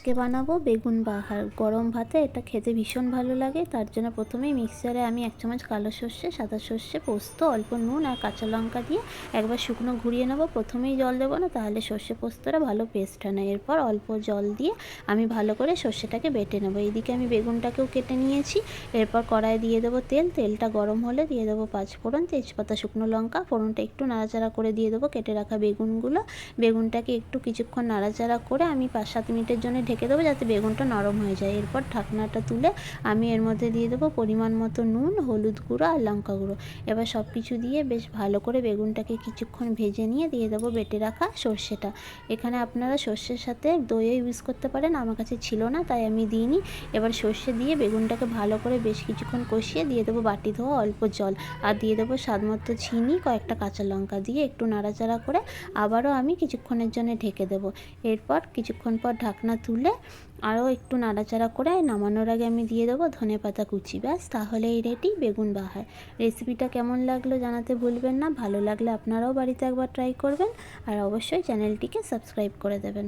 আজকে বানাবো বেগুন বাহার গরম ভাতে। এটা খেতে ভীষণ ভালো লাগে। তার জন্য প্রথমেই মিক্সচারে আমি 1 চামচ কালো সর্ষে, সাদা সর্ষে, পোস্ত, অল্প নুন আর কাঁচা লঙ্কা দিয়ে একবার শুকনো ঘুরিয়ে নেব। প্রথমেই জল দেবো না, তাহলে সর্ষে পোস্তটা ভালো পেস্ট হয় না। এরপর অল্প জল দিয়ে আমি ভালো করে সর্ষেটাকে বেটে নেবো। এইদিকে আমি বেগুনটাকেও কেটে নিয়েছি। এরপর কড়াই দিয়ে দেবো তেল। তেলটা গরম হলে দিয়ে দেবো 5 ফোড়ন, তেজপাতা, শুকনো লঙ্কা। ফোড়নটা একটু নাড়াচাড়া করে দিয়ে দেবো কেটে রাখা বেগুনগুলো। বেগুনটাকে একটু কিছুক্ষণ নাড়াচাড়া করে আমি 5-7 মিনিটের জন্য ঢেকে দেবো, যাতে বেগুনটা নরম হয়ে যায়। এরপর ঢাকনাটা তুলে আমি এর মধ্যে দিয়ে দেবো পরিমাণ মতো নুন, হলুদ গুঁড়ো আর লঙ্কা গুঁড়ো। এবার সব কিছু দিয়ে বেশ ভালো করে বেগুনটাকে কিছুক্ষণ ভেজে নিয়ে দিয়ে দেবো বেটে রাখা সর্ষেটা। এখানে আপনারা সর্ষের সাথে দইও ইউজ করতে পারেন, আমার কাছে ছিল না তাই আমি দিইনি। এবার সর্ষে দিয়ে বেগুনটাকে ভালো করে বেশ কিছুক্ষণ কষিয়ে দিয়ে দেবো বাটি ধোয়া অল্প জল, আর দিয়ে দেবো স্বাদমতো চিনি, কয়েকটা কাঁচা লঙ্কা দিয়ে একটু নাড়াচাড়া করে আবারও আমি কিছুক্ষণের জন্য ঢেকে দেবো। এরপর কিছুক্ষণ পর ঢাকনা তুলে আরও একটু নাড়াচাড়া করে নামানোর আগে আমি দিয়ে দেবো ধনেপাতা কুচি। ব্যাস, তাহলে এই রেডি বেগুন বাহার। রেসিপিটা কেমন লাগলো জানাতে ভুলবেন না। ভালো লাগলে আপনারাও বাড়িতে একবার ট্রাই করবেন, আর অবশ্যই চ্যানেলটিকে সাবস্ক্রাইব করে দেবেন।